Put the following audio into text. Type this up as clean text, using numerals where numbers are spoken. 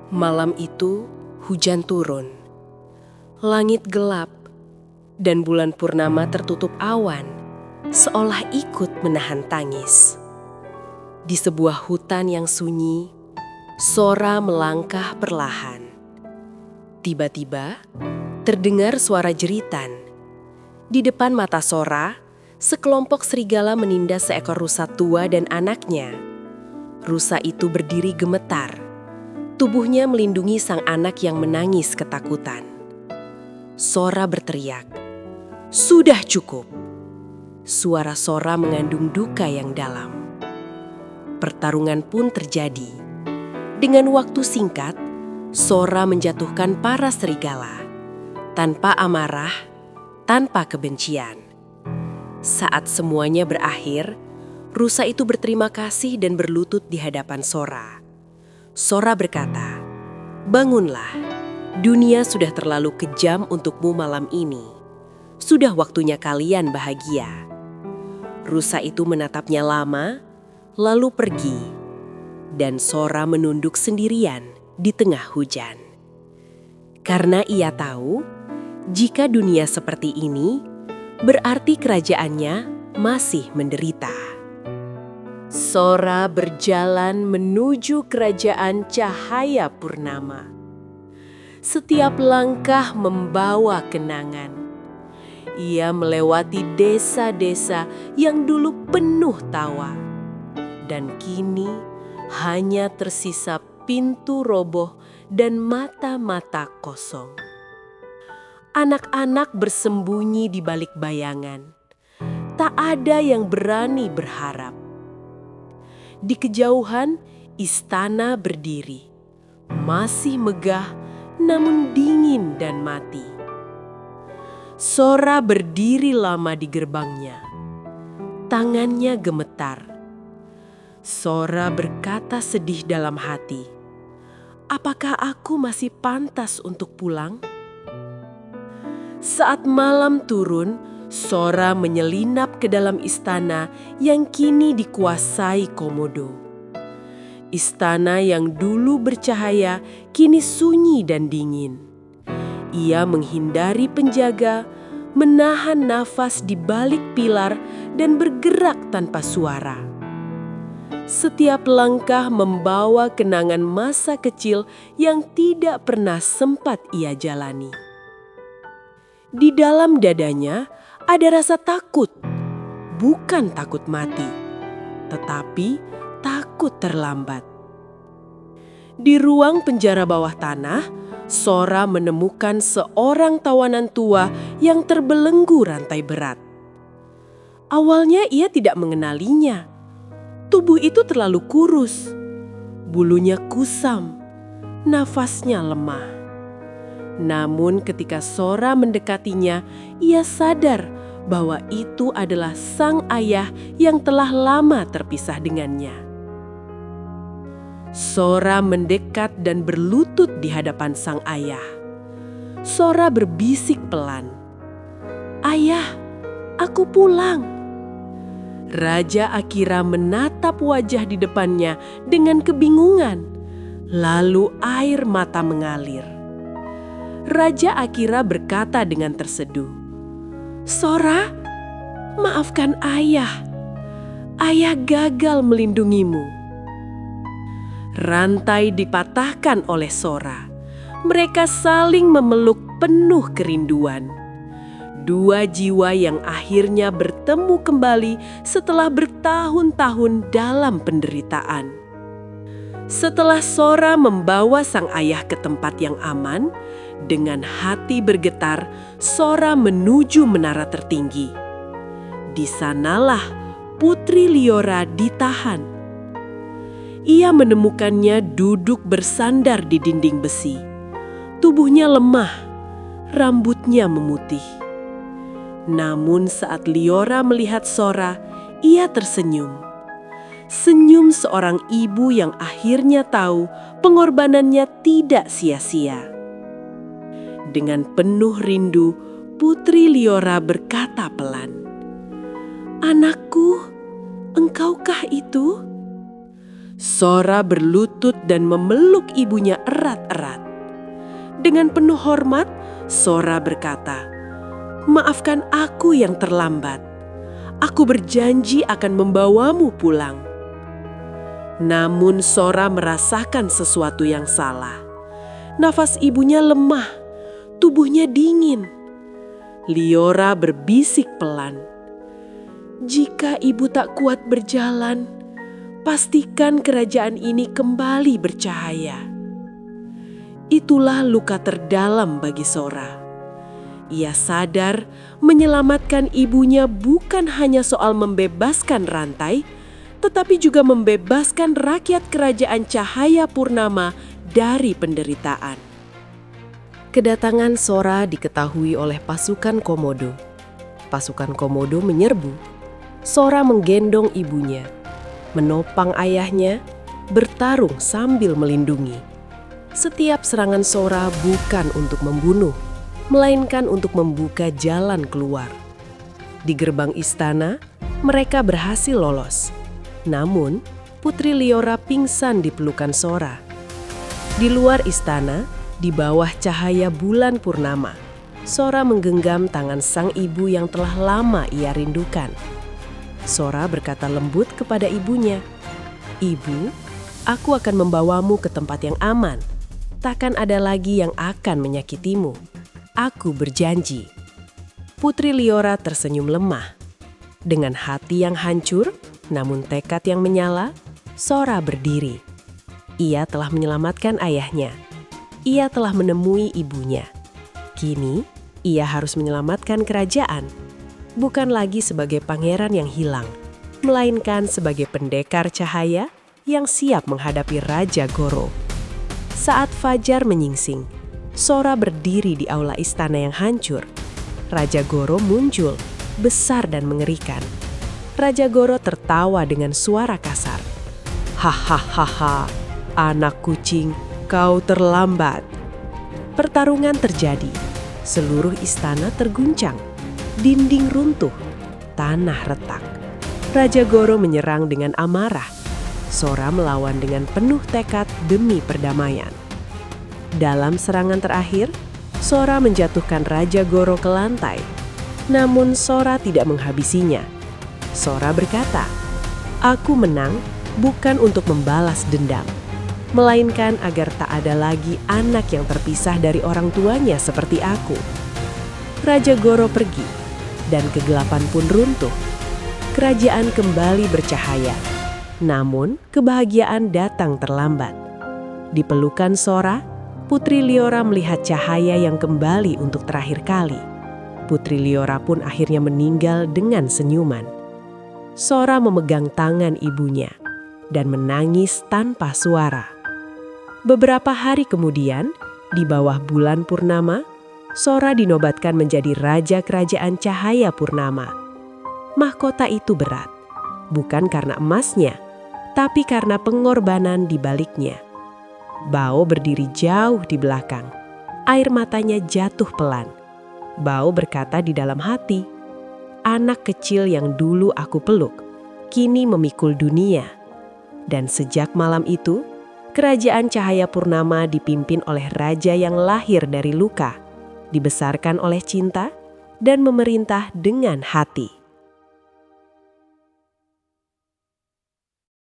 Malam itu hujan turun, langit gelap, dan bulan purnama tertutup awan, seolah ikut menahan tangis. Di sebuah hutan yang sunyi, Sora melangkah perlahan. Tiba-tiba, terdengar suara jeritan. Di depan mata Sora, sekelompok serigala menindas seekor rusa tua dan anaknya. Rusa itu berdiri gemetar. Tubuhnya melindungi sang anak yang menangis ketakutan. Sora berteriak, "Sudah cukup!" Suara Sora mengandung duka yang dalam. Pertarungan pun terjadi. Dengan waktu singkat, Sora menjatuhkan para serigala. Tanpa amarah, tanpa kebencian. Saat semuanya berakhir, rusa itu berterima kasih dan berlutut di hadapan Sora. Sora berkata, "Bangunlah, dunia sudah terlalu kejam untukmu malam ini. Sudah waktunya kalian bahagia." Rusa itu menatapnya lama, lalu pergi. Dan Sora menunduk sendirian di tengah hujan. Karena ia tahu, jika dunia seperti ini, berarti kerajaannya masih menderita. Sora berjalan menuju kerajaan cahaya purnama. Setiap langkah membawa kenangan. Ia melewati desa-desa yang dulu penuh tawa. Dan kini hanya tersisa pintu roboh dan mata-mata kosong. Anak-anak bersembunyi di balik bayangan. Tak ada yang berani berharap. Di kejauhan, istana berdiri. Masih megah, namun dingin dan mati. Sora berdiri lama di gerbangnya. Tangannya gemetar. Sora berkata sedih dalam hati, "Apakah aku masih pantas untuk pulang?" Saat malam turun, Sora menyelinap ke dalam istana yang kini dikuasai Komodo. Istana yang dulu bercahaya kini sunyi dan dingin. Ia menghindari penjaga, menahan nafas di balik pilar dan bergerak tanpa suara. Setiap langkah membawa kenangan masa kecil yang tidak pernah sempat ia jalani. Di dalam dadanya ada rasa takut, bukan takut mati, tetapi takut terlambat. Di ruang penjara bawah tanah, Sora menemukan seorang tawanan tua yang terbelenggu rantai berat. Awalnya ia tidak mengenalinya. Tubuh itu terlalu kurus, bulunya kusam, nafasnya lemah. Namun ketika Sora mendekatinya, ia sadar bahwa itu adalah sang ayah yang telah lama terpisah dengannya. Sora mendekat dan berlutut di hadapan sang ayah. Sora berbisik pelan, "Ayah, aku pulang." Raja Akira menatap wajah di depannya dengan kebingungan, lalu air mata mengalir. Raja Akira berkata dengan terseduh, "Sora, maafkan ayah. Ayah gagal melindungimu." Rantai dipatahkan oleh Sora. Mereka saling memeluk penuh kerinduan. Dua jiwa yang akhirnya bertemu kembali setelah bertahun-tahun dalam penderitaan. Setelah Sora membawa sang ayah ke tempat yang aman, dengan hati bergetar, Sora menuju menara tertinggi. Di sanalah Putri Liora ditahan. Ia menemukannya duduk bersandar di dinding besi. Tubuhnya lemah, rambutnya memutih. Namun saat Liora melihat Sora, ia tersenyum. Senyum seorang ibu yang akhirnya tahu pengorbanannya tidak sia-sia. Dengan penuh rindu, Putri Liora berkata pelan, "Anakku, engkaukah itu?" Sora berlutut dan memeluk ibunya erat-erat. Dengan penuh hormat, Sora berkata, "Maafkan aku yang terlambat. Aku berjanji akan membawamu pulang." Namun Sora merasakan sesuatu yang salah. Nafas ibunya lemah, tubuhnya dingin. Liora berbisik pelan, "Jika ibu tak kuat berjalan, pastikan kerajaan ini kembali bercahaya." Itulah luka terdalam bagi Sora. Ia sadar menyelamatkan ibunya bukan hanya soal membebaskan rantai, tetapi juga membebaskan rakyat kerajaan Cahaya Purnama dari penderitaan. Kedatangan Sora diketahui oleh pasukan Komodo. Pasukan Komodo menyerbu. Sora menggendong ibunya, menopang ayahnya, bertarung sambil melindungi. Setiap serangan Sora bukan untuk membunuh, melainkan untuk membuka jalan keluar. Di gerbang istana, mereka berhasil lolos. Namun, Putri Liora pingsan di pelukan Sora. Di luar istana, di bawah cahaya bulan purnama, Sora menggenggam tangan sang ibu yang telah lama ia rindukan. Sora berkata lembut kepada ibunya, "Ibu, aku akan membawamu ke tempat yang aman. Takkan ada lagi yang akan menyakitimu. Aku berjanji." Putri Liora tersenyum lemah. Dengan hati yang hancur, namun tekad yang menyala, Sora berdiri. Ia telah menyelamatkan ayahnya. Ia telah menemui ibunya. Kini, ia harus menyelamatkan kerajaan. Bukan lagi sebagai pangeran yang hilang, melainkan sebagai pendekar cahaya yang siap menghadapi Raja Goro. Saat fajar menyingsing, Sora berdiri di aula istana yang hancur. Raja Goro muncul, besar dan mengerikan. Raja Goro tertawa dengan suara kasar. "Hahaha, anak kucing, kau terlambat." Pertarungan terjadi. Seluruh istana terguncang. Dinding runtuh, tanah retak. Raja Goro menyerang dengan amarah. Sora melawan dengan penuh tekad demi perdamaian. Dalam serangan terakhir, Sora menjatuhkan Raja Goro ke lantai. Namun Sora tidak menghabisinya. Sora berkata, "Aku menang bukan untuk membalas dendam, melainkan agar tak ada lagi anak yang terpisah dari orang tuanya seperti aku." Raja Goro pergi, dan kegelapan pun runtuh. Kerajaan kembali bercahaya, namun kebahagiaan datang terlambat. Di pelukan Sora, Putri Liora melihat cahaya yang kembali untuk terakhir kali. Putri Liora pun akhirnya meninggal dengan senyuman. Sora memegang tangan ibunya dan menangis tanpa suara. Beberapa hari kemudian, di bawah bulan purnama, Sora dinobatkan menjadi Raja Kerajaan Cahaya Purnama. Mahkota itu berat, bukan karena emasnya, tapi karena pengorbanan di baliknya. Bao berdiri jauh di belakang. Air matanya jatuh pelan. Bao berkata di dalam hati, "Anak kecil yang dulu aku peluk, kini memikul dunia." Dan sejak malam itu, Kerajaan Cahaya Purnama dipimpin oleh raja yang lahir dari luka, dibesarkan oleh cinta, dan memerintah dengan hati.